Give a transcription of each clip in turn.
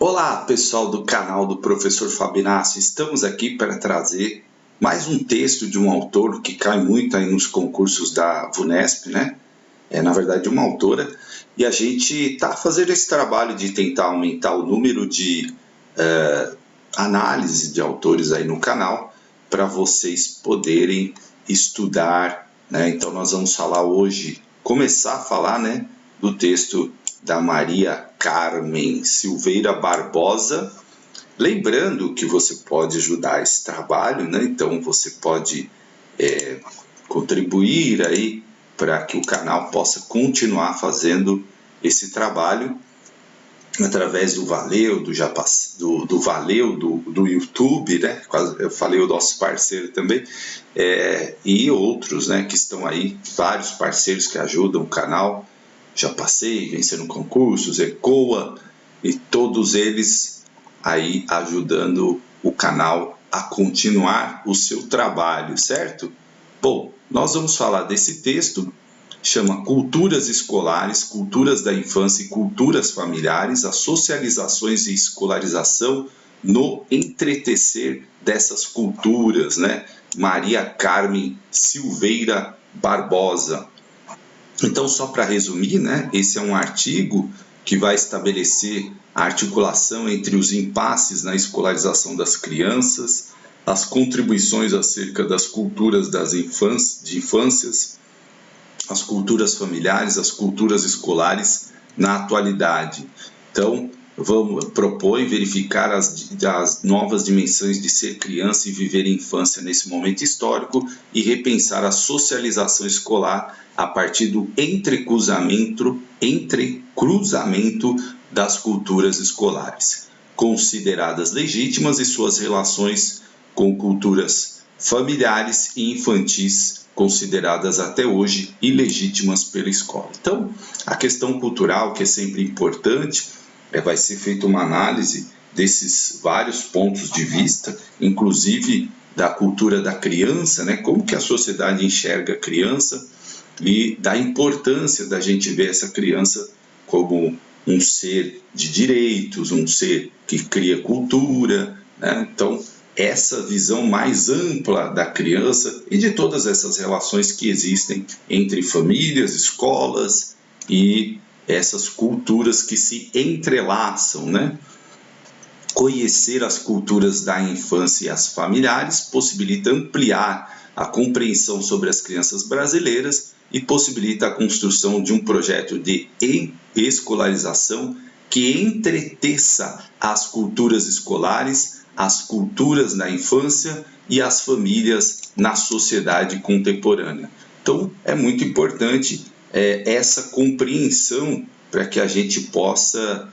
Olá, pessoal do canal do Professor Fabinácio. Estamos aqui para trazer mais um texto de um autor que cai muito aí nos concursos da VUNESP, né? Na verdade, uma autora. E a gente está fazendo esse trabalho de tentar aumentar o número de análise de autores aí no canal para vocês poderem estudar, né? Então, nós vamos falar hoje, começar a falar, né, do texto da Maria Carmen Silveira Barbosa. Lembrando que você pode ajudar esse trabalho, né? Então você pode contribuir aí para que o canal possa continuar fazendo esse trabalho através do Valeu, do Valeu, do YouTube, né? Eu falei o nosso parceiro também, e outros, né, que estão aí, vários parceiros que ajudam o canal. Já passei, vencendo concursos, ECOA, e todos eles aí ajudando o canal a continuar o seu trabalho, certo? Bom, nós vamos falar desse texto, chama Culturas Escolares, Culturas da Infância e Culturas Familiares, as socializações e escolarização no entretecer dessas culturas, né? Maria Carmen Silveira Barbosa. Então, só para resumir, né, esse é um artigo que vai estabelecer a articulação entre os impasses na escolarização das crianças, as contribuições acerca das culturas de infâncias, as culturas familiares, as culturas escolares na atualidade. Então, propõe verificar as novas dimensões de ser criança e viver infância nesse momento histórico e repensar a socialização escolar a partir do entrecruzamento das culturas escolares, consideradas legítimas, e suas relações com culturas familiares e infantis, consideradas até hoje ilegítimas pela escola. Então, a questão cultural, que é sempre importante, vai ser feita uma análise desses vários pontos de vista, inclusive da cultura da criança, né? Como que a sociedade enxerga a criança, e da importância da gente ver essa criança como um ser de direitos, um ser que cria cultura, né? Então, essa visão mais ampla da criança e de todas essas relações que existem entre famílias, escolas e essas culturas que se entrelaçam, né? Conhecer as culturas da infância e as familiares possibilita ampliar a compreensão sobre as crianças brasileiras e possibilita a construção de um projeto de escolarização que entreteça as culturas escolares, as culturas na infância e as famílias na sociedade contemporânea. Então, é muito importante essa compreensão para que a gente possa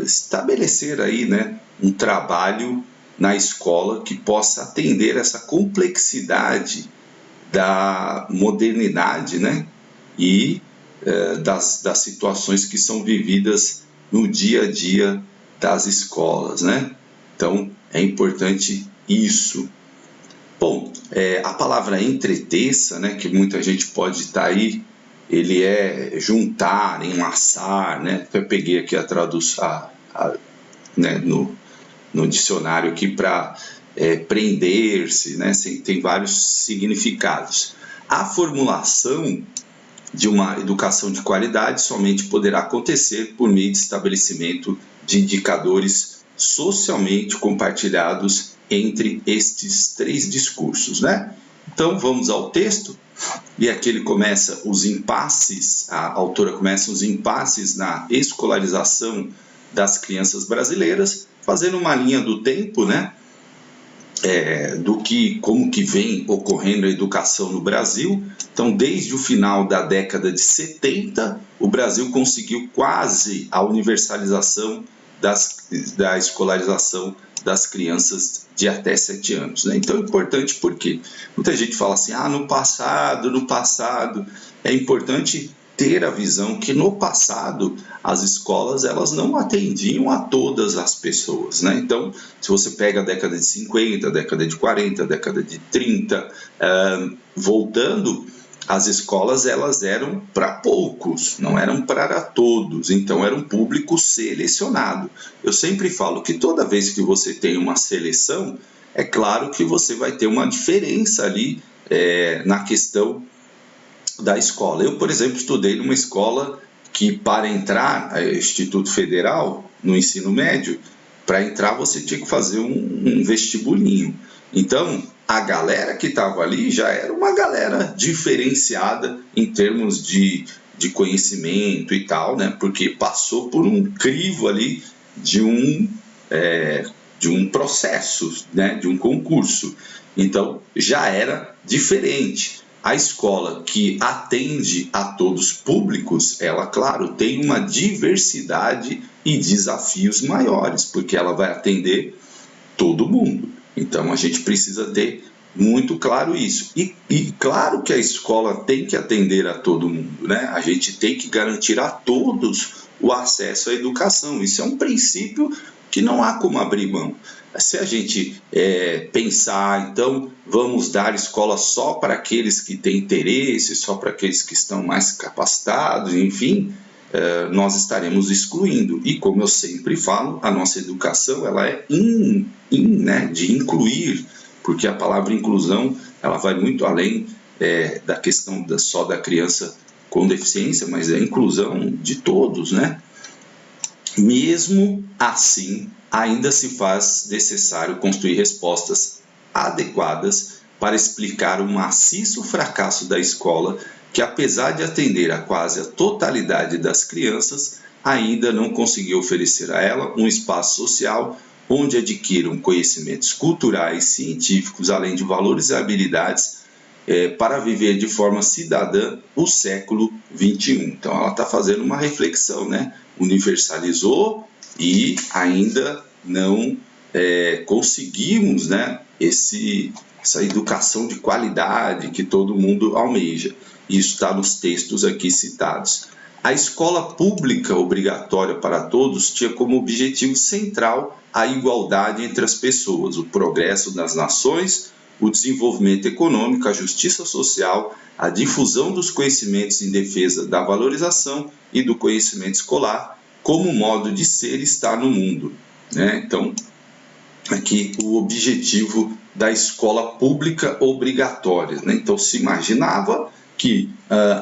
estabelecer aí, né, um trabalho na escola que possa atender essa complexidade da modernidade, né, e das situações que são vividas no dia a dia das escolas, né? Então, é importante isso. Bom, a palavra entreteça, né, que muita gente pode estar aí, ele é juntar, enlaçar, né? Eu peguei aqui a tradução, né, no dicionário aqui para prender-se, né? Tem vários significados. A formulação de uma educação de qualidade somente poderá acontecer por meio de estabelecimento de indicadores socialmente compartilhados entre estes três discursos, né? Então, vamos ao texto, e aqui ele começa os impasses, a autora começa os impasses na escolarização das crianças brasileiras, fazendo uma linha do tempo, né? Como que vem ocorrendo a educação no Brasil. Então, desde o final da década de 70, o Brasil conseguiu quase a universalização da escolarização das crianças de até 7 anos. Né? Então, é importante porque muita gente fala assim, no passado. É importante ter a visão que no passado as escolas elas não atendiam a todas as pessoas, né? Então, se você pega a década de 50, a década de 40, a década de 30, voltando, as escolas elas eram para poucos, não eram para todos, então era um público selecionado. Eu sempre falo que toda vez que você tem uma seleção, é claro que você vai ter uma diferença ali na questão da escola. Eu, por exemplo, estudei numa escola que para entrar, Instituto Federal, no ensino médio, para entrar você tinha que fazer um vestibulinho. Então, a galera que estava ali já era uma galera diferenciada em termos de conhecimento e tal, né? Porque passou por um crivo ali de um processo, né? De um concurso. Então, já era diferente. A escola que atende a todos os públicos, ela, claro, tem uma diversidade e desafios maiores, porque ela vai atender todo mundo. Então, a gente precisa ter muito claro isso. E claro que a escola tem que atender a todo mundo, né? A gente tem que garantir a todos o acesso à educação. Isso é um princípio que não há como abrir mão. Se a gente pensar, então, vamos dar escola só para aqueles que têm interesse, só para aqueles que estão mais capacitados, enfim, nós estaremos excluindo. E como eu sempre falo, a nossa educação ela é né, de incluir, porque a palavra inclusão ela vai muito além da questão só da criança com deficiência, mas é a inclusão de todos, né? Mesmo assim, ainda se faz necessário construir respostas adequadas para explicar o maciço fracasso da escola, que apesar de atender a quase a totalidade das crianças, ainda não conseguiu oferecer a ela um espaço social onde adquiram conhecimentos culturais, científicos, além de valores e habilidades para viver de forma cidadã o século XXI. Então ela está fazendo uma reflexão, né? Universalizou e ainda não conseguimos, né, essa educação de qualidade que todo mundo almeja. Isso está nos textos aqui citados. A escola pública obrigatória para todos tinha como objetivo central a igualdade entre as pessoas, o progresso das nações, o desenvolvimento econômico, a justiça social, a difusão dos conhecimentos em defesa da valorização e do conhecimento escolar como modo de ser e estar no mundo, né? Então, aqui o objetivo da escola pública obrigatória, né? Então, se imaginava que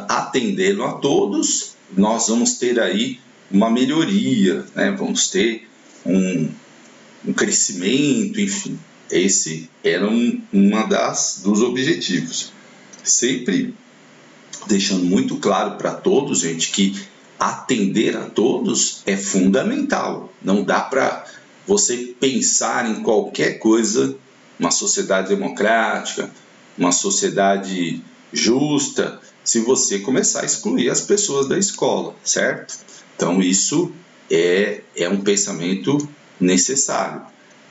atendendo a todos, nós vamos ter aí uma melhoria, né? Vamos ter um crescimento, enfim. Esse era dos objetivos. Sempre deixando muito claro para todos, gente, que atender a todos é fundamental. Não dá para você pensar em qualquer coisa, uma sociedade democrática, uma sociedade justa, se você começar a excluir as pessoas da escola, certo? Então isso é um pensamento necessário.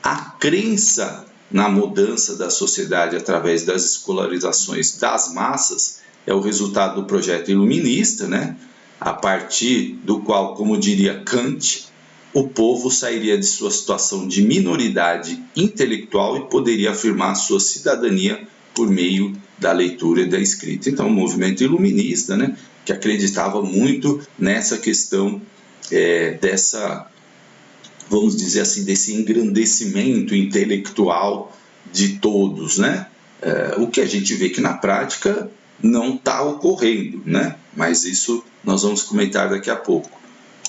A crença na mudança da sociedade através das escolarizações das massas é o resultado do projeto iluminista, né? A partir do qual, como diria Kant, o povo sairia de sua situação de minoridade intelectual e poderia afirmar sua cidadania por meio da leitura e da escrita. Então, o movimento iluminista, né, que acreditava muito nessa questão vamos dizer assim, desse engrandecimento intelectual de todos, né? O que a gente vê que na prática não está ocorrendo, né? Mas isso nós vamos comentar daqui a pouco.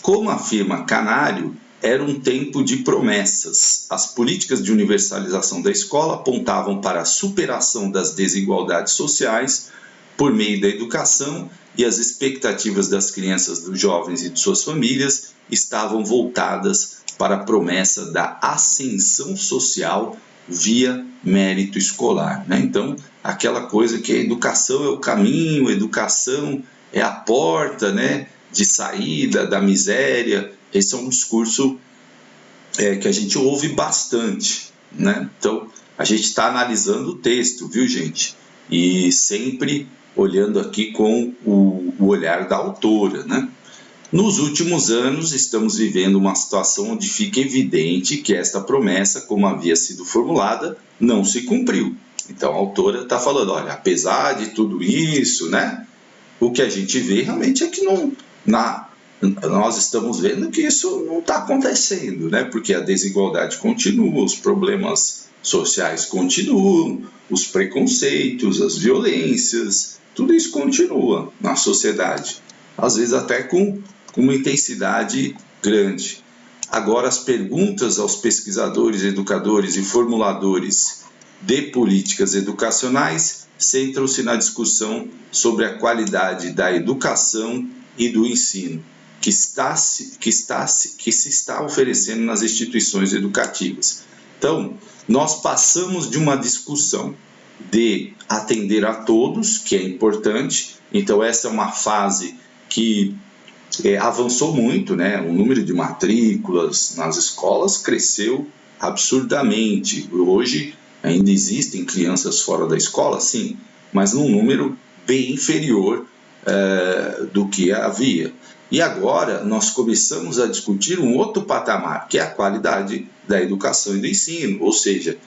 Como afirma Canário, era um tempo de promessas. As políticas de universalização da escola apontavam para a superação das desigualdades sociais por meio da educação e as expectativas das crianças, dos jovens e de suas famílias estavam voltadas para a promessa da ascensão social via mérito escolar, né? Então, aquela coisa que a educação é o caminho, a educação é a porta, né, de saída da miséria. Esse é um discurso que a gente ouve bastante, né? Então, a gente está analisando o texto, viu, gente? E sempre olhando aqui com o olhar da autora, né? Nos últimos anos, estamos vivendo uma situação onde fica evidente que esta promessa, como havia sido formulada, não se cumpriu. Então a autora está falando, olha, apesar de tudo isso, né, o que a gente vê realmente é que nós estamos vendo que isso não está acontecendo, né, porque a desigualdade continua, os problemas sociais continuam, os preconceitos, as violências, tudo isso continua na sociedade, às vezes até com uma intensidade grande. Agora, as perguntas aos pesquisadores, educadores e formuladores de políticas educacionais centram-se na discussão sobre a qualidade da educação e do ensino que se está oferecendo nas instituições educativas. Então, nós passamos de uma discussão de atender a todos, que é importante. Então, essa é uma fase que avançou muito, né? O número de matrículas nas escolas cresceu absurdamente. Hoje ainda existem crianças fora da escola, sim, mas num número bem inferior do que havia. E agora nós começamos a discutir um outro patamar, que é a qualidade da educação e do ensino, ou seja,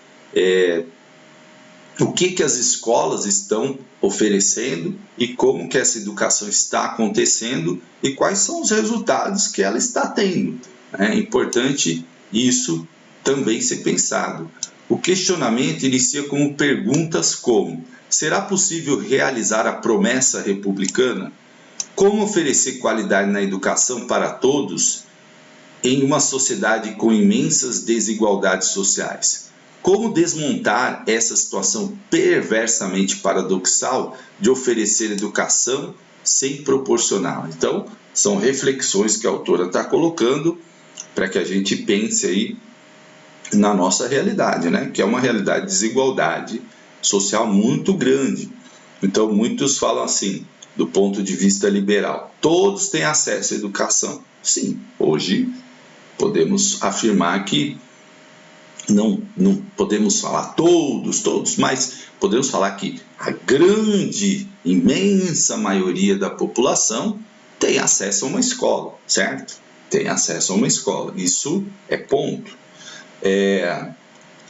o que as escolas estão oferecendo e como que essa educação está acontecendo e quais são os resultados que ela está tendo. É importante isso também ser pensado. O questionamento inicia com perguntas como: será possível realizar a promessa republicana? Como oferecer qualidade na educação para todos em uma sociedade com imensas desigualdades sociais? Como desmontar essa situação perversamente paradoxal de oferecer educação sem proporcionar? Então, são reflexões que a autora está colocando para que a gente pense aí na nossa realidade, né? Que é uma realidade de desigualdade social muito grande. Então, muitos falam assim, do ponto de vista liberal, todos têm acesso à educação. Sim, hoje podemos afirmar que não podemos falar todos, mas podemos falar que a grande, imensa maioria da população tem acesso a uma escola, certo? Tem acesso a uma escola, isso é ponto.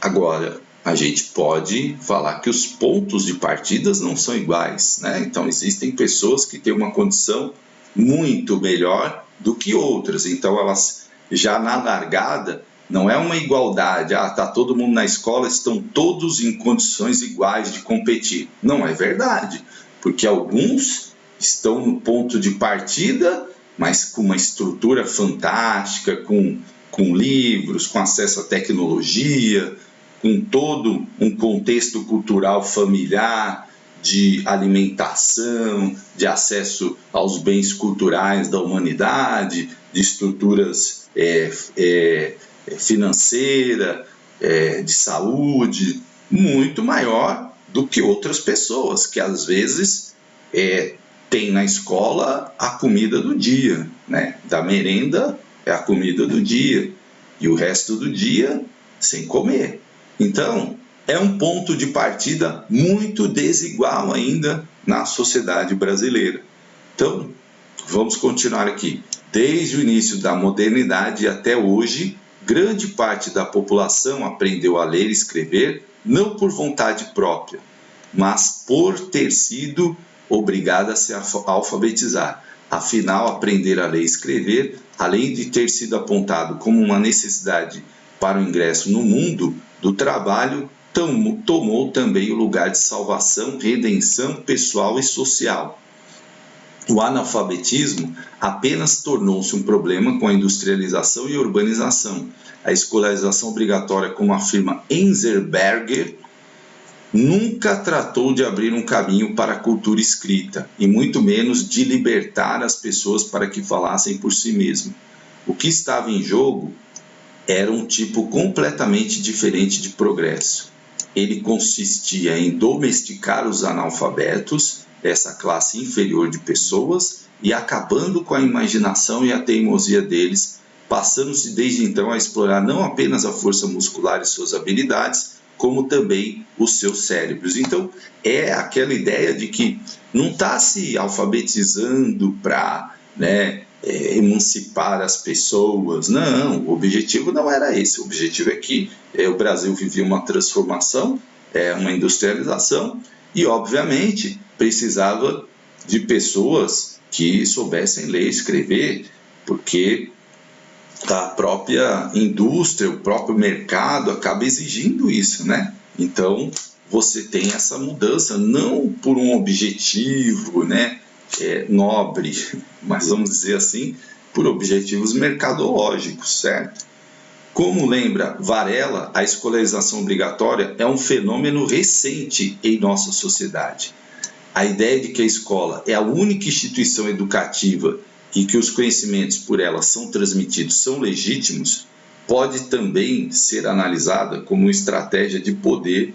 Agora, a gente pode falar que os pontos de partida não são iguais, né? Então, existem pessoas que têm uma condição muito melhor do que outras, então elas já na largada não é uma igualdade, está todo mundo na escola, estão todos em condições iguais de competir. Não é verdade, porque alguns estão no ponto de partida, mas com uma estrutura fantástica, com livros, com acesso à tecnologia, com todo um contexto cultural familiar, de alimentação, de acesso aos bens culturais da humanidade, de estruturas financeira, de saúde, muito maior do que outras pessoas, que às vezes têm na escola a comida do dia, né? Da merenda é a comida do dia, e o resto do dia sem comer. Então, é um ponto de partida muito desigual ainda na sociedade brasileira. Então, vamos continuar aqui. Desde o início da modernidade até hoje, grande parte da população aprendeu a ler e escrever não por vontade própria, mas por ter sido obrigada a se alfabetizar. Afinal, aprender a ler e escrever, além de ter sido apontado como uma necessidade para o ingresso no mundo do trabalho, tomou também o lugar de salvação, redenção pessoal e social. O analfabetismo apenas tornou-se um problema com a industrialização e urbanização. A escolarização obrigatória, como afirma Enzensberger, nunca tratou de abrir um caminho para a cultura escrita, e muito menos de libertar as pessoas para que falassem por si mesmas. O que estava em jogo era um tipo completamente diferente de progresso. Ele consistia em domesticar os analfabetos, essa classe inferior de pessoas, e acabando com a imaginação e a teimosia deles, passando-se desde então a explorar não apenas a força muscular e suas habilidades, como também os seus cérebros. Então, é aquela ideia de que não está se alfabetizando para emancipar as pessoas. Não, o objetivo não era esse. O objetivo é que o Brasil vivia uma transformação uma industrialização e, obviamente, precisava de pessoas que soubessem ler e escrever, porque a própria indústria, o próprio mercado acaba exigindo isso, né? Então, você tem essa mudança, não por um objetivo, né, nobre, mas vamos dizer assim, por objetivos mercadológicos, certo? Como lembra Varela, a escolarização obrigatória é um fenômeno recente em nossa sociedade. A ideia de que a escola é a única instituição educativa e que os conhecimentos por ela são transmitidos são legítimos, pode também ser analisada como uma estratégia de poder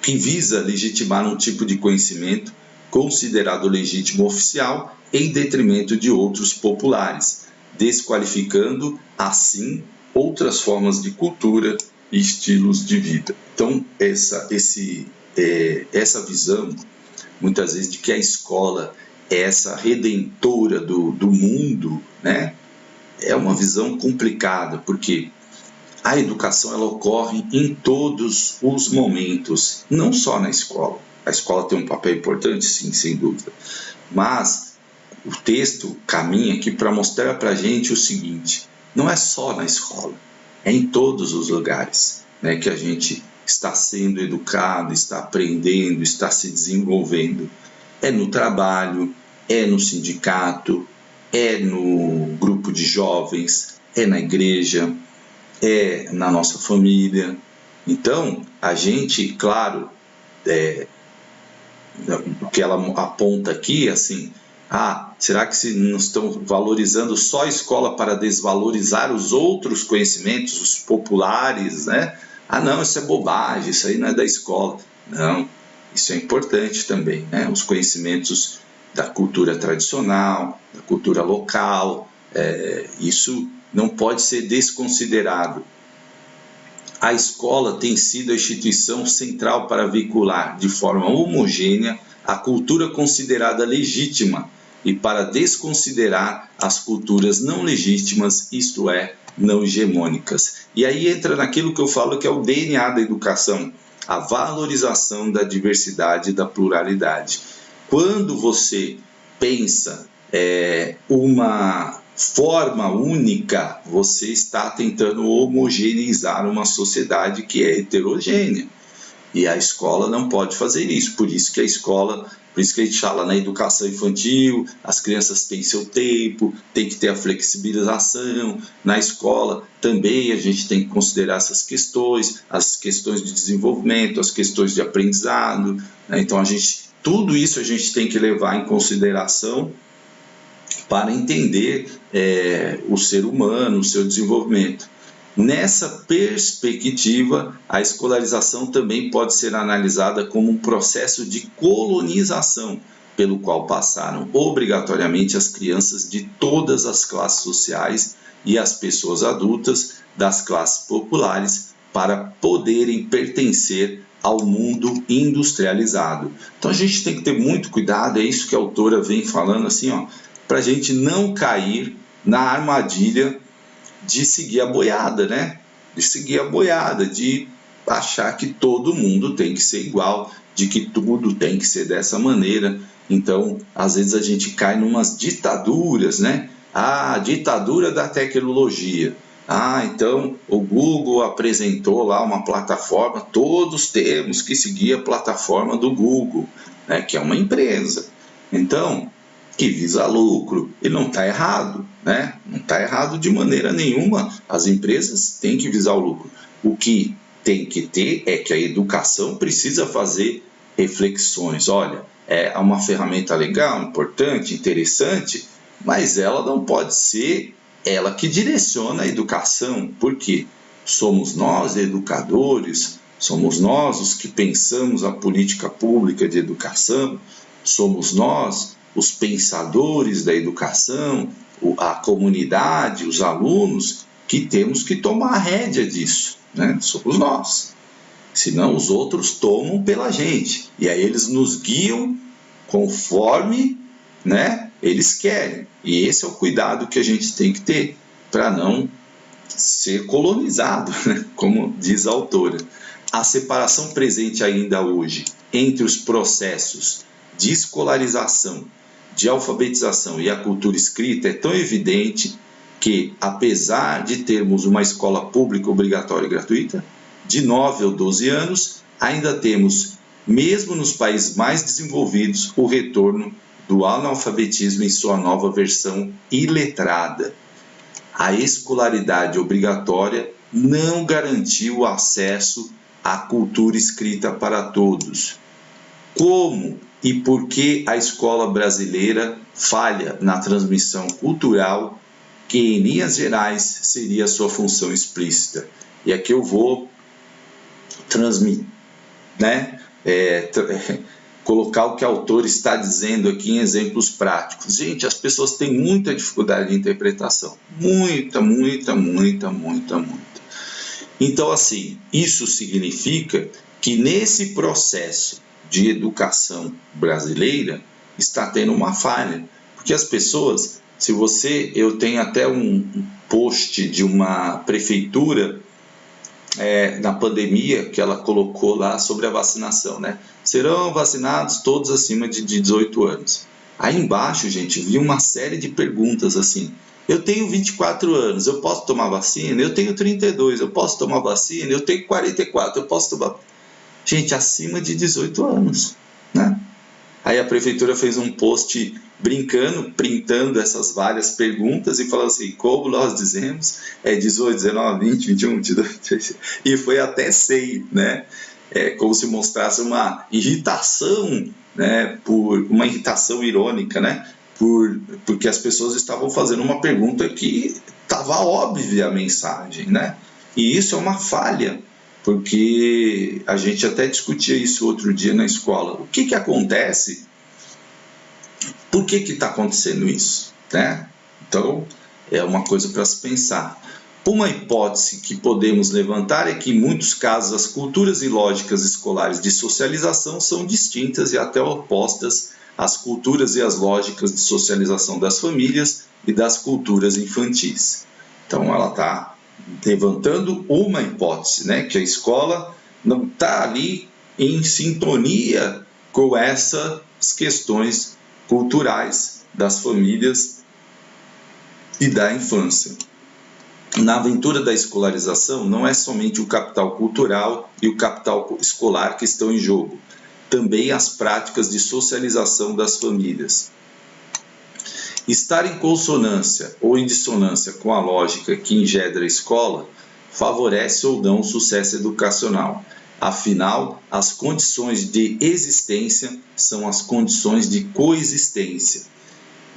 que visa legitimar um tipo de conhecimento considerado legítimo oficial em detrimento de outros populares, desqualificando, assim, outras formas de cultura e estilos de vida. Então, essa visão, muitas vezes, de que a escola é essa redentora do mundo, né? É uma visão complicada, porque a educação ela ocorre em todos os momentos, não só na escola. A escola tem um papel importante, sim, sem dúvida. Mas o texto caminha aqui para mostrar para a gente o seguinte: não é só na escola, é em todos os lugares, né, que a gente está sendo educado, está aprendendo, está se desenvolvendo. É no trabalho, é no sindicato, é no grupo de jovens, é na igreja, é na nossa família. Então, a gente, claro, o que ela aponta aqui, assim, será que se não estão valorizando só a escola para desvalorizar os outros conhecimentos, os populares, né? Não, isso é bobagem, isso aí não é da escola. Não, isso é importante também, né? Os conhecimentos da cultura tradicional, da cultura local, isso não pode ser desconsiderado. A escola tem sido a instituição central para veicular de forma homogênea a cultura considerada legítima e para desconsiderar as culturas não legítimas, isto é, não hegemônicas. E aí entra naquilo que eu falo que é o DNA da educação, a valorização da diversidade e da pluralidade. Quando você pensa uma forma única, você está tentando homogeneizar uma sociedade que é heterogênea. E a escola não pode fazer isso. Por isso que a gente fala na educação infantil, as crianças têm seu tempo, tem que ter a flexibilização. Na escola também a gente tem que considerar essas questões, as questões de desenvolvimento, as questões de aprendizado, né? Então tudo isso a gente tem que levar em consideração para entender o ser humano, o seu desenvolvimento. Nessa perspectiva, a escolarização também pode ser analisada como um processo de colonização, pelo qual passaram obrigatoriamente as crianças de todas as classes sociais e as pessoas adultas das classes populares para poderem pertencer ao mundo industrializado. Então a gente tem que ter muito cuidado, é isso que a autora vem falando assim, para a gente não cair na armadilha de seguir a boiada, né? De seguir a boiada, de achar que todo mundo tem que ser igual, de que tudo tem que ser dessa maneira. Então, às vezes a gente cai numas ditaduras, né? A ditadura da tecnologia. Então o Google apresentou lá uma plataforma, todos temos que seguir a plataforma do Google, né? Que é uma empresa. Então, que visa lucro, e não está errado, né? Não está errado de maneira nenhuma, as empresas têm que visar o lucro. O que tem que ter é que a educação precisa fazer reflexões. Olha, é uma ferramenta legal, importante, interessante, mas ela não pode ser ela que direciona a educação, porque somos nós, educadores, somos nós os que pensamos a política pública de educação, somos nós os pensadores da educação, a comunidade, os alunos, que temos que tomar a rédea disso, né? Somos nós. Senão os outros tomam pela gente. E aí eles nos guiam conforme, né, eles querem. E esse é o cuidado que a gente tem que ter para não ser colonizado, né? Como diz a autora. a separação presente ainda hoje entre os processos de escolarização, de alfabetização e a cultura escrita é tão evidente que, apesar de termos uma escola pública obrigatória e gratuita, de 9 ou 12 anos, ainda temos, mesmo nos países mais desenvolvidos, o retorno do analfabetismo em sua nova versão iletrada. A escolaridade obrigatória não garantiu o acesso à cultura escrita para todos. Como e por que a escola brasileira falha na transmissão cultural, que em linhas gerais seria sua função explícita? E aqui eu vou transmitir, colocar o que o autor está dizendo aqui em exemplos práticos. Gente, as pessoas têm muita dificuldade de interpretação. Muita. Então, assim, isso significa que nesse processo de educação brasileira está tendo uma falha. Porque as pessoas, eu tenho até um post de uma prefeitura na pandemia que ela colocou lá sobre a vacinação, né? Serão vacinados todos acima de 18 anos. Aí embaixo, gente, vi uma série de perguntas assim: eu tenho 24 anos, eu posso tomar vacina? Eu tenho 32, eu posso tomar vacina? Eu tenho 44, eu posso tomar... Gente, acima de 18 anos, né? Aí a prefeitura fez um post brincando, printando essas várias perguntas e falando assim: como nós dizemos, 18, 19, 20, 21, 22, 23, e foi até 100, né? Como se mostrasse uma irritação, né? Uma irritação irônica, né? Porque as pessoas estavam fazendo uma pergunta que estava óbvia a mensagem, né? E isso é uma falha, porque a gente até discutia isso outro dia na escola. O que acontece? Por que está acontecendo isso, né? Então, é uma coisa para se pensar. Uma hipótese que podemos levantar é que, em muitos casos, as culturas e lógicas escolares de socialização são distintas e até opostas às culturas e às lógicas de socialização das famílias e das culturas infantis. Então, ela está levantando uma hipótese, né? Que a escola não está ali em sintonia com essas questões culturais das famílias e da infância. Na aventura da escolarização, não é somente o capital cultural e o capital escolar que estão em jogo, também as práticas de socialização das famílias. Estar em consonância ou em dissonância com a lógica que engendra a escola favorece ou não o sucesso educacional. Afinal, as condições de existência são as condições de coexistência.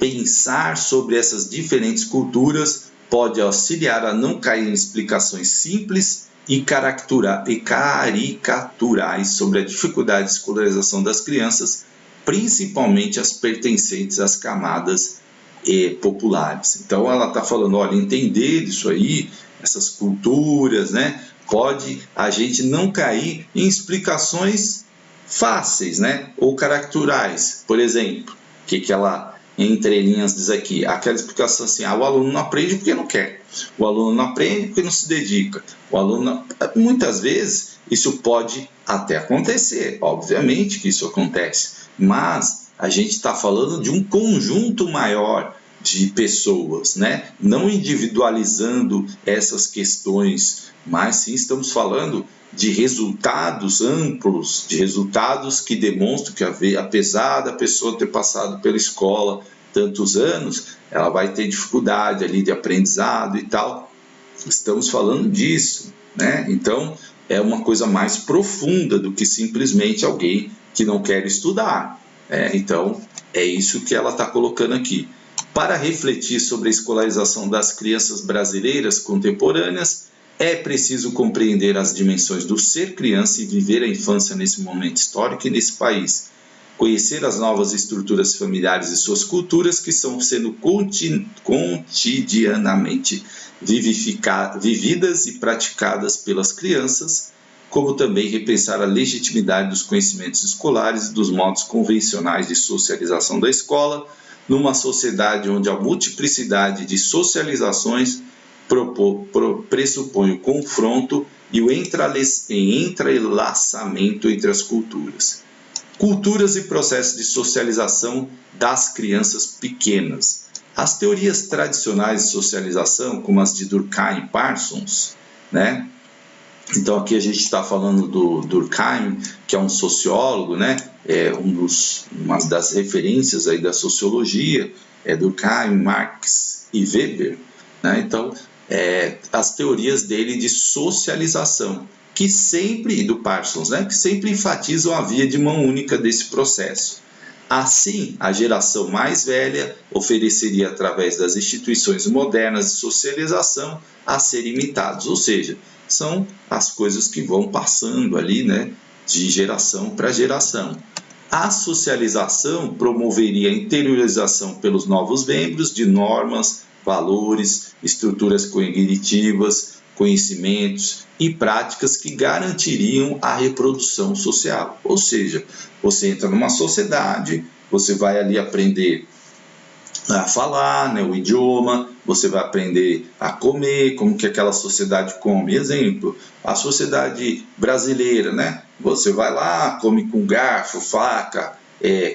Pensar sobre essas diferentes culturas pode auxiliar a não cair em explicações simples e caricaturais sobre a dificuldade de escolarização das crianças, principalmente as pertencentes às camadas populares. Então ela está falando, olha, entender isso aí, essas culturas, né? Pode a gente não cair em explicações fáceis, né? Ou caricaturais. Por exemplo, o que ela entre linhas diz aqui? Aquela explicação assim: o aluno não aprende porque não quer, o aluno não aprende porque não se dedica, o aluno muitas vezes isso pode até acontecer, obviamente que isso acontece, mas a gente está falando de um conjunto maior de pessoas, né? Não individualizando essas questões, mas sim estamos falando de resultados amplos, de resultados que demonstram que, apesar da pessoa ter passado pela escola tantos anos, ela vai ter dificuldade ali de aprendizado e tal. Estamos falando disso, né? Então, é uma coisa mais profunda do que simplesmente alguém que não quer estudar. Então, é isso que ela está colocando aqui. Para refletir sobre a escolarização das crianças brasileiras contemporâneas, é preciso compreender as dimensões do ser criança e viver a infância nesse momento histórico e nesse país. Conhecer as novas estruturas familiares e suas culturas que estão sendo cotidianamente vividas e praticadas pelas crianças, como também repensar a legitimidade dos conhecimentos escolares e dos modos convencionais de socialização da escola, numa sociedade onde a multiplicidade de socializações pressupõe o confronto e o entrelaçamento entre as culturas. Culturas e processos de socialização das crianças pequenas. As teorias tradicionais de socialização, como as de Durkheim e Parsons, né? Então aqui a gente está falando do Durkheim, que é um sociólogo, né? Uma das referências aí da sociologia, Durkheim, Marx e Weber, né? Então, as teorias dele de socialização, que sempre, do Parsons, né? Que sempre enfatizam a via de mão única desse processo. Assim, a geração mais velha ofereceria, através das instituições modernas de socialização, a ser imitados, ou seja, são as coisas que vão passando ali, né, de geração para geração. A socialização promoveria a interiorização pelos novos membros de normas, valores, estruturas cognitivas, conhecimentos e práticas que garantiriam a reprodução social. Ou seja, você entra numa sociedade, você vai ali aprender a falar, né, o idioma, você vai aprender a comer, como que aquela sociedade come. Exemplo, a sociedade brasileira, né? Você vai lá, come com garfo, faca,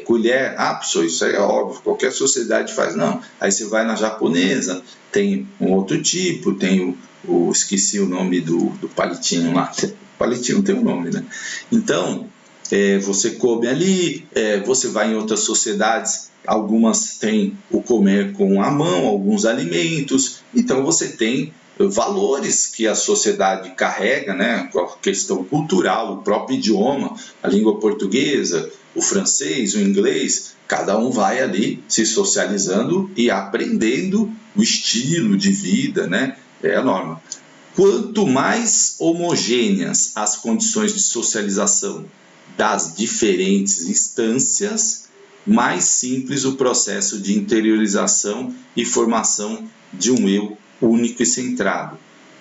colher. Pessoal, isso aí é óbvio, qualquer sociedade faz. Não, aí você vai na japonesa, tem um outro tipo, tem esqueci o nome do palitinho lá. Palitinho tem um nome, né? Então, você come ali, você vai em outras sociedades, algumas têm o comer com a mão, alguns alimentos, então você tem valores que a sociedade carrega, né? A questão cultural, o próprio idioma, a língua portuguesa, o francês, o inglês, cada um vai ali se socializando e aprendendo o estilo de vida, né? É a norma. Quanto mais homogêneas as condições de socialização das diferentes instâncias, mais simples o processo de interiorização e formação de um eu único e centrado.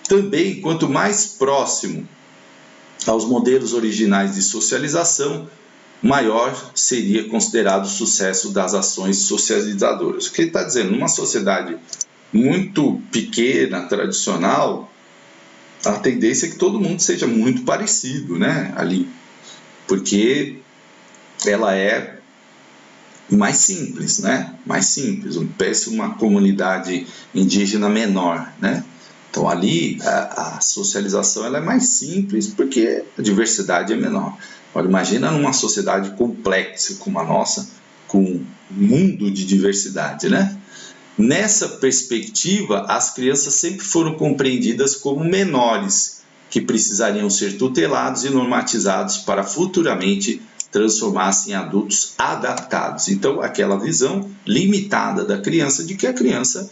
Também, quanto mais próximo aos modelos originais de socialização, maior seria considerado o sucesso das ações socializadoras. O que ele está dizendo? Numa sociedade muito pequena, tradicional, a tendência é que todo mundo seja muito parecido, né, ali, porque ela é mais simples, né? Mais simples. Pensa uma comunidade indígena menor, né? Então ali a socialização ela é mais simples porque a diversidade é menor. Agora imagina numa sociedade complexa como a nossa, com um mundo de diversidade, né? Nessa perspectiva, as crianças sempre foram compreendidas como menores, que precisariam ser tutelados e normatizados para futuramente transformar-se em adultos adaptados. Então, aquela visão limitada da criança de que a criança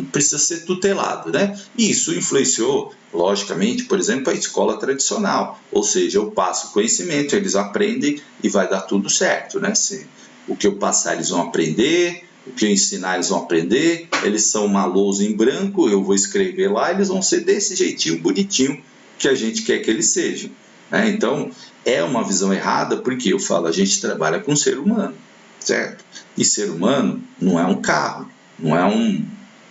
precisa ser tutelado, né? E isso influenciou, logicamente, por exemplo, a escola tradicional. Ou seja, eu passo conhecimento, eles aprendem e vai dar tudo certo, né? O que eu passar, eles vão aprender, o que eu ensinar, eles vão aprender, eles são uma lousa em branco, eu vou escrever lá, eles vão ser desse jeitinho bonitinho que a gente quer que eles sejam. Então, é uma visão errada, porque eu falo, a gente trabalha com ser humano, certo? E ser humano não é um carro, não é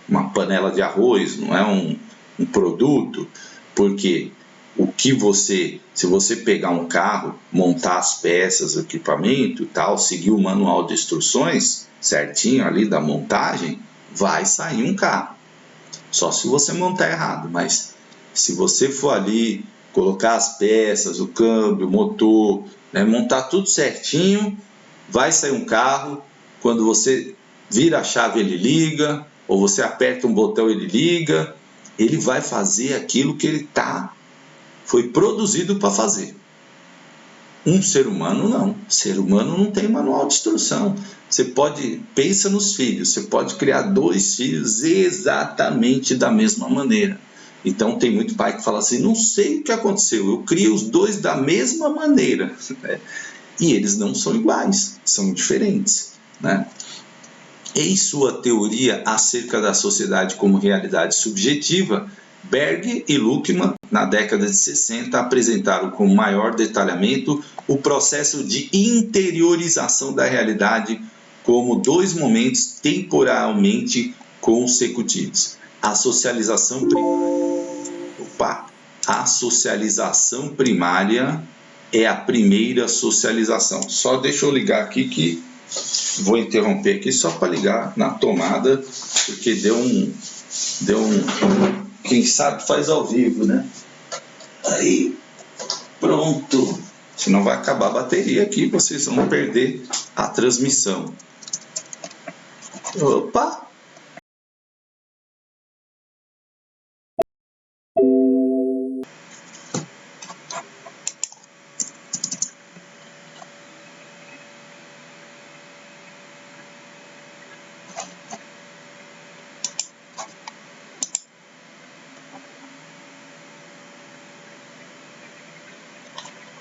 uma panela de arroz, não é um produto, porque se você pegar um carro, montar as peças, o equipamento e tal, seguir o manual de instruções certinho ali da montagem, vai sair um carro. Só se você montar errado, mas se você for ali colocar as peças, o câmbio, o motor, né, montar tudo certinho, vai sair um carro. Quando você vira a chave, ele liga, ou você aperta um botão, ele liga, ele vai fazer aquilo que foi produzido para fazer. Um ser humano não. Ser humano não tem manual de instrução. Pensa nos filhos, você pode criar 2 filhos exatamente da mesma maneira. Então tem muito pai que fala assim, não sei o que aconteceu, eu crio os 2 da mesma maneira. E eles não são iguais, são diferentes, né? Em sua teoria acerca da sociedade como realidade subjetiva, Berg e Luckmann, na década de 60, apresentaram com maior detalhamento o processo de interiorização da realidade como 2 momentos temporalmente consecutivos. A socialização primária. a socialização primária é a primeira socialização. Só deixa eu ligar aqui que vou interromper aqui só para ligar na tomada, porque deu um... Quem sabe faz ao vivo, né? Aí, pronto. Senão vai acabar a bateria aqui, vocês vão perder a transmissão. Opa!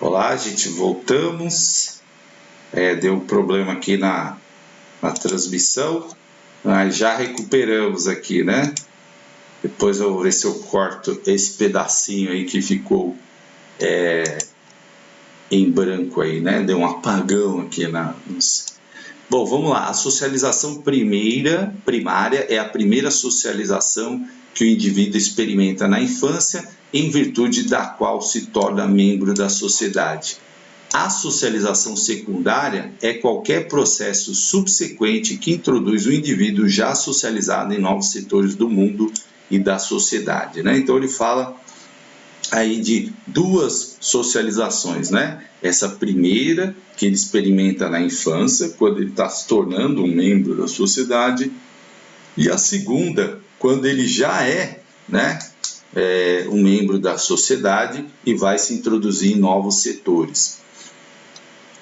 Olá, gente, voltamos. Deu um problema aqui na transmissão, mas já recuperamos aqui, né? Depois eu vou ver se eu corto esse pedacinho aí que ficou em branco aí, né? Deu um apagão aqui Bom, vamos lá. A socialização primária é a primeira socialização que o indivíduo experimenta na infância, em virtude da qual se torna membro da sociedade. A socialização secundária é qualquer processo subsequente que introduz o indivíduo já socializado em novos setores do mundo e da sociedade, né? Então ele fala aí de duas socializações, né? Essa primeira, que ele experimenta na infância, quando ele está se tornando um membro da sociedade, e a segunda, quando ele já né, um membro da sociedade e vai se introduzir em novos setores.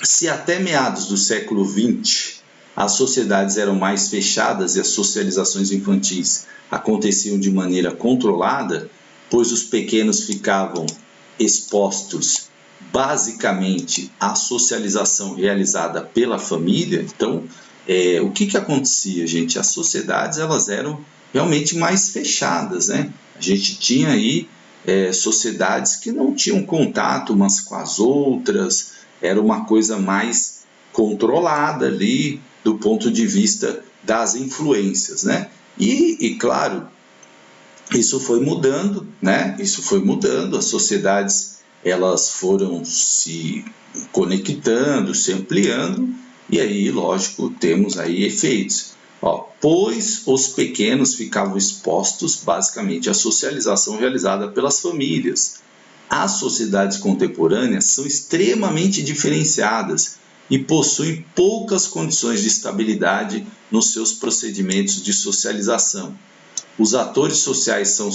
Se até meados do século XX as sociedades eram mais fechadas e as socializações infantis aconteciam de maneira controlada, pois os pequenos ficavam expostos basicamente à socialização realizada pela família, então o que acontecia, gente? As sociedades elas eram realmente mais fechadas, né? A gente tinha aí sociedades que não tinham contato umas com as outras, era uma coisa mais controlada ali do ponto de vista das influências, né? E claro, isso foi mudando, né? Isso foi mudando, as sociedades elas foram se conectando, se ampliando, e aí, lógico, temos aí efeitos. Pois os pequenos ficavam expostos basicamente à socialização realizada pelas famílias. As sociedades contemporâneas são extremamente diferenciadas e possuem poucas condições de estabilidade nos seus procedimentos de socialização. Os atores sociais são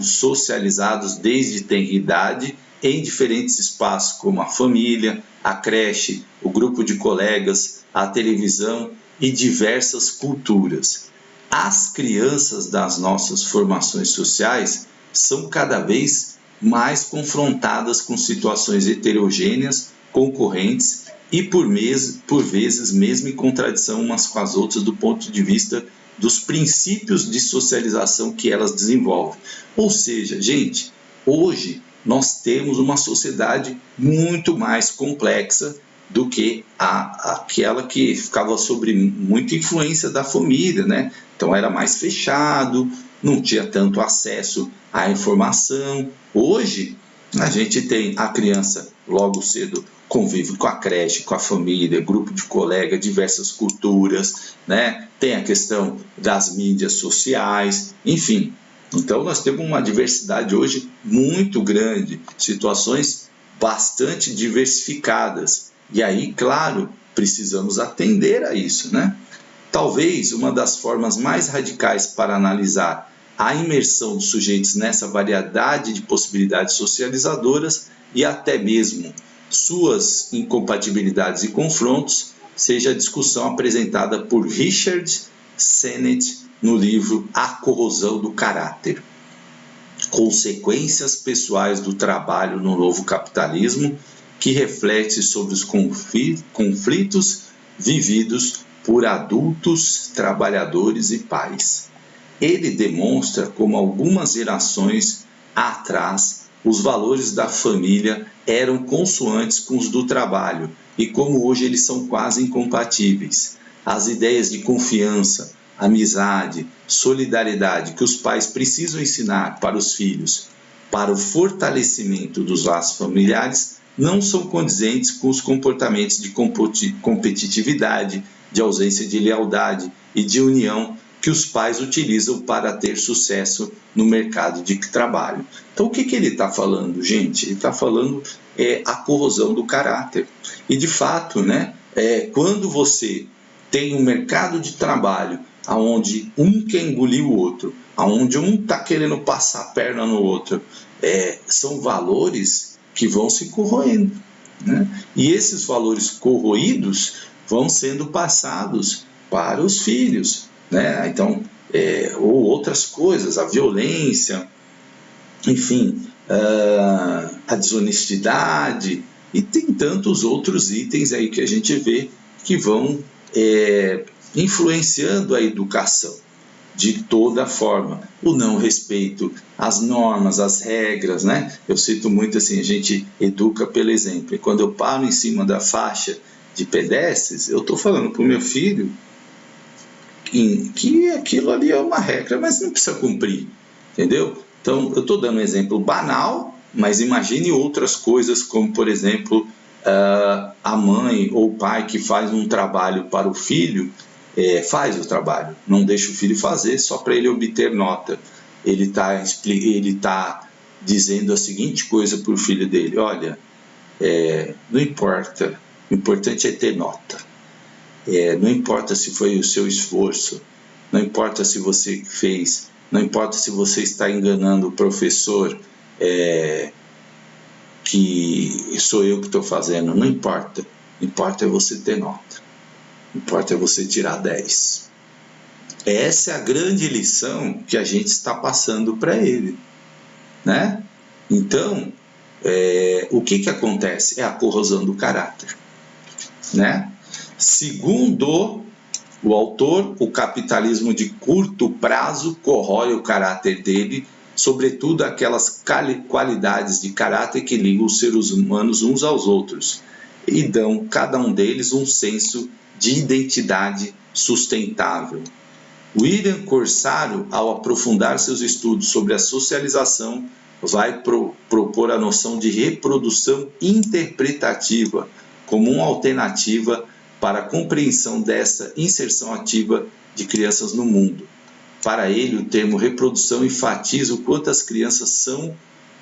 socializados desde tenra idade em diferentes espaços, como a família, a creche, o grupo de colegas, a televisão e diversas culturas. As crianças das nossas formações sociais são cada vez mais confrontadas com situações heterogêneas, concorrentes e por vezes mesmo em contradição umas com as outras do ponto de vista dos princípios de socialização que elas desenvolvem. Ou seja, gente, hoje nós temos uma sociedade muito mais complexa do que aquela que ficava sob muita influência da família, né? Então era mais fechado, não tinha tanto acesso à informação. Hoje a gente tem a criança logo cedo convive com a creche, com a família, grupo de colegas, diversas culturas, né? Tem a questão das mídias sociais, enfim. Então nós temos uma diversidade hoje muito grande, situações bastante diversificadas. E aí, claro, precisamos atender a isso, né? Talvez uma das formas mais radicais para analisar a imersão dos sujeitos nessa variedade de possibilidades socializadoras e até mesmo suas incompatibilidades e confrontos seja a discussão apresentada por Richard Sennett no livro A Corrosão do Caráter. Consequências pessoais do trabalho no novo capitalismo, que reflete sobre os conflitos vividos por adultos, trabalhadores e pais. Ele demonstra como algumas gerações atrás os valores da família eram consoantes com os do trabalho e como hoje eles são quase incompatíveis. As ideias de confiança, amizade, solidariedade que os pais precisam ensinar para os filhos para o fortalecimento dos laços familiares não são condizentes com os comportamentos de competitividade, de ausência de lealdade e de união que os pais utilizam para ter sucesso no mercado de trabalho. Então, o que ele está falando, gente? Ele está falando a corrosão do caráter. E, de fato, né, quando você tem um mercado de trabalho onde um quer engolir o outro, onde um está querendo passar a perna no outro, são valores que vão se corroendo, né? E esses valores corroídos vão sendo passados para os filhos, né? Então, ou outras coisas, a violência, enfim, a desonestidade, e tem tantos outros itens aí que a gente vê que vão influenciando a educação de toda forma. O não respeito às normas, às regras, né? Eu cito muito assim, a gente educa pelo exemplo. E quando eu paro em cima da faixa de pedestres, eu estou falando para o meu filho que aquilo ali é uma regra, mas não precisa cumprir, entendeu? Então, eu estou dando um exemplo banal, mas imagine outras coisas, como, por exemplo, a mãe ou o pai que faz um trabalho para o filho, faz o trabalho, não deixa o filho fazer só para ele obter nota. Ele tá dizendo a seguinte coisa para o filho dele: olha, não importa, o importante é ter nota. Não importa se foi o seu esforço, não importa se você fez, não importa se você está enganando o professor, que sou eu que estou fazendo, não importa. Importa é você ter nota. Importa é você tirar 10. Essa é a grande lição que a gente está passando para ele, né? Então, o que acontece? É a corrosão do caráter, né? Segundo o autor, o capitalismo de curto prazo corrói o caráter dele, sobretudo aquelas qualidades de caráter que ligam os seres humanos uns aos outros e dão cada um deles um senso de identidade sustentável. William Corsaro, ao aprofundar seus estudos sobre a socialização, vai propor a noção de reprodução interpretativa como uma alternativa para a compreensão dessa inserção ativa de crianças no mundo. Para ele, o termo reprodução enfatiza o quanto as crianças são,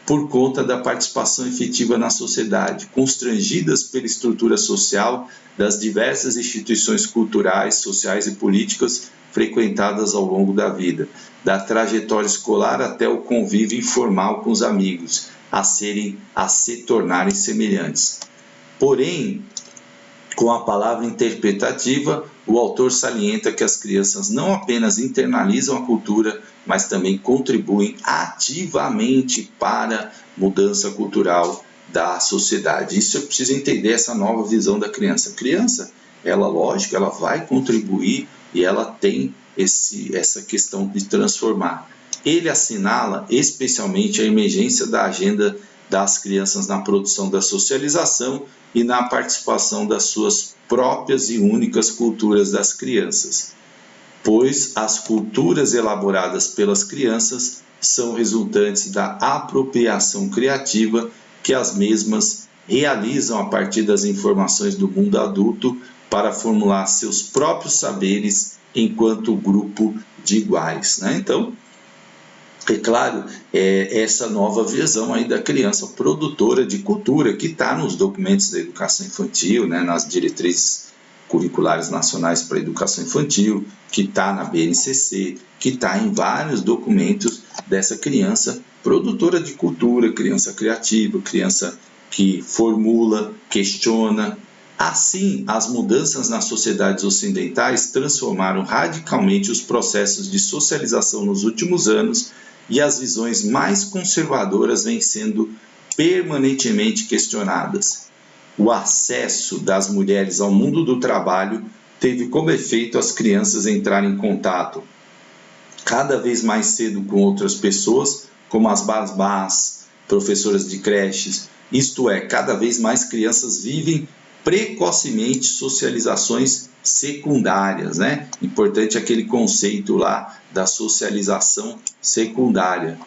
por conta da participação efetiva na sociedade, constrangidas pela estrutura social das diversas instituições culturais, sociais e políticas frequentadas ao longo da vida, da trajetória escolar até o convívio informal com os amigos, a se tornarem semelhantes. Porém, com a palavra interpretativa, o autor salienta que as crianças não apenas internalizam a cultura, mas também contribuem ativamente para a mudança cultural da sociedade. Isso é preciso entender, essa nova visão da criança. A criança, lógico, ela vai contribuir e ela tem essa questão de transformar. Ele assinala especialmente a emergência da agenda das crianças na produção da socialização e na participação das suas próprias e únicas culturas das crianças, pois as culturas elaboradas pelas crianças são resultantes da apropriação criativa que as mesmas realizam a partir das informações do mundo adulto para formular seus próprios saberes enquanto grupo de iguais, né? Então, é claro, essa nova visão aí da criança produtora de cultura que está nos documentos da educação infantil, né, nas diretrizes curriculares nacionais para a educação infantil, que está na BNCC, que está em vários documentos dessa criança produtora de cultura, criança criativa, criança que formula, questiona. Assim, as mudanças nas sociedades ocidentais transformaram radicalmente os processos de socialização nos últimos anos e as visões mais conservadoras vêm sendo permanentemente questionadas. O acesso das mulheres ao mundo do trabalho teve como efeito as crianças entrarem em contato cada vez mais cedo com outras pessoas, como as babás, professoras de creches. Isto é, cada vez mais crianças vivem precocemente socializações secundárias, né? Importante aquele conceito lá da socialização secundária.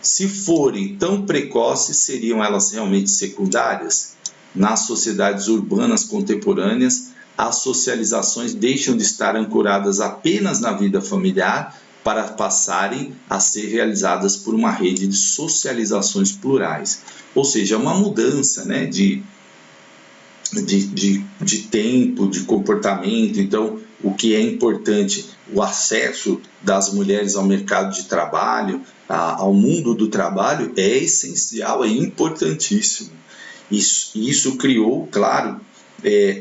Se forem tão precoces, seriam elas realmente secundárias? Nas sociedades urbanas contemporâneas, as socializações deixam de estar ancoradas apenas na vida familiar para passarem a ser realizadas por uma rede de socializações plurais. Ou seja, uma mudança, né, de tempo, de comportamento. Então, o que é importante, o acesso das mulheres ao mercado de trabalho, ao mundo do trabalho, é essencial, é importantíssimo. Isso criou, claro,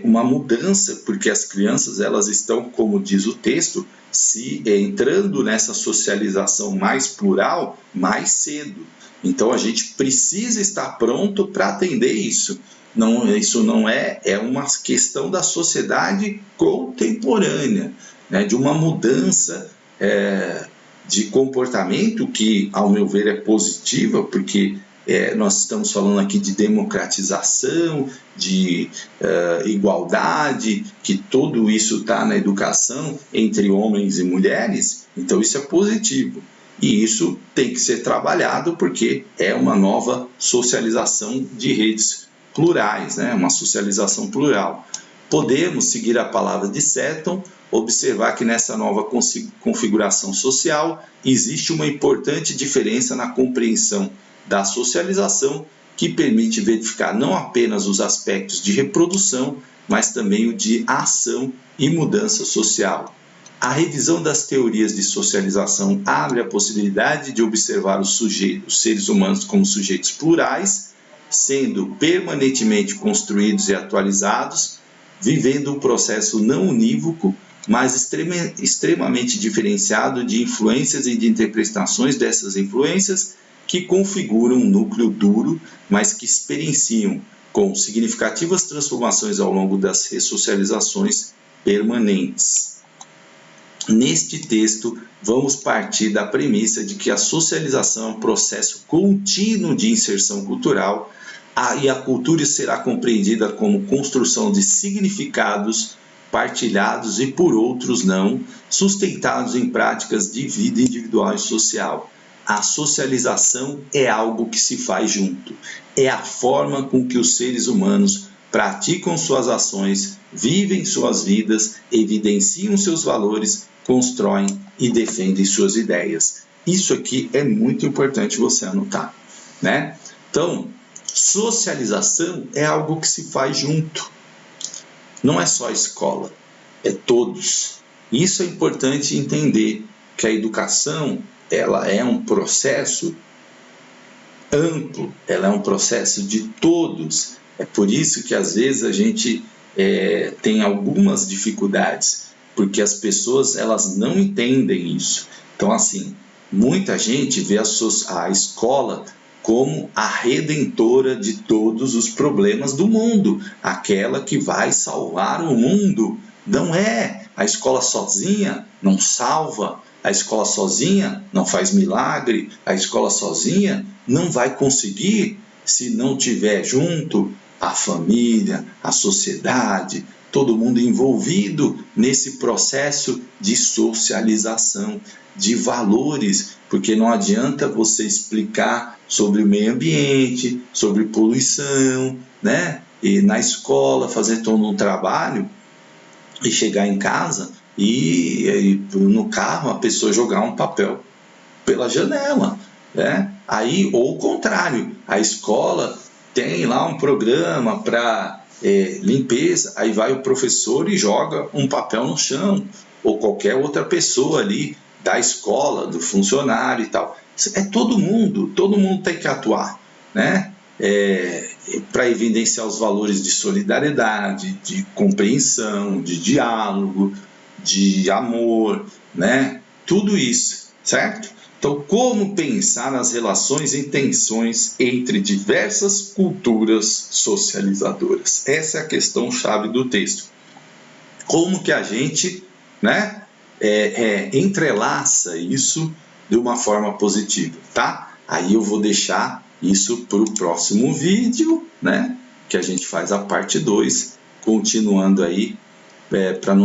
uma mudança, porque as crianças, elas estão, como diz o texto, entrando nessa socialização mais plural mais cedo. Então, a gente precisa estar pronto para atender isso. Isso não é uma questão da sociedade contemporânea, né, de uma mudança de comportamento que, ao meu ver, é positiva, porque nós estamos falando aqui de democratização, de igualdade, que tudo isso está na educação entre homens e mulheres, então isso é positivo. E isso tem que ser trabalhado porque é uma nova socialização de redes plurais, né? Uma socialização plural. Podemos seguir a palavra de Seton, observar que nessa nova configuração social existe uma importante diferença na compreensão da socialização, que permite verificar não apenas os aspectos de reprodução, mas também o de ação e mudança social. A revisão das teorias de socialização abre a possibilidade de observar os seres humanos como sujeitos plurais, sendo permanentemente construídos e atualizados, vivendo um processo não unívoco, mas extremamente diferenciado de influências e de interpretações dessas influências que configuram um núcleo duro, mas que experienciam com significativas transformações ao longo das ressocializações permanentes. Neste texto, vamos partir da premissa de que a socialização é um processo contínuo de inserção cultural e a cultura será compreendida como construção de significados partilhados e por outros não, sustentados em práticas de vida individual e social. A socialização é algo que se faz junto, é a forma com que os seres humanos praticam suas ações, vivem suas vidas, evidenciam seus valores, constroem e defendem suas ideias. Isso aqui é muito importante você anotar, né? Então, socialização é algo que se faz junto. Não é só a escola, é todos. Isso é importante entender, que a educação, ela é um processo amplo, ela é um processo de todos. É por isso que às vezes a gente tem algumas dificuldades, porque as pessoas, elas não entendem isso. Então, assim, muita gente vê a escola como a redentora de todos os problemas do mundo, aquela que vai salvar o mundo. Não é. A escola sozinha não salva, a escola sozinha não faz milagre, a escola sozinha não vai conseguir se não tiver junto a família, a sociedade, todo mundo envolvido nesse processo de socialização, de valores, porque não adianta você explicar sobre o meio ambiente, sobre poluição, né? E na escola fazer todo um trabalho e chegar em casa e no carro a pessoa jogar um papel pela janela, né? Aí, ou o contrário, a escola tem lá um programa para limpeza, aí vai o professor e joga um papel no chão, ou qualquer outra pessoa ali da escola, do funcionário e tal. É todo mundo tem que atuar, né? Para evidenciar os valores de solidariedade, de compreensão, de diálogo, de amor, né? Tudo isso, certo? Então, como pensar nas relações e tensões entre diversas culturas socializadoras? Essa é a questão-chave do texto. Como que a gente, né, entrelaça isso de uma forma positiva, tá? Aí eu vou deixar isso para o próximo vídeo, né? Que a gente faz a parte 2, continuando aí, para não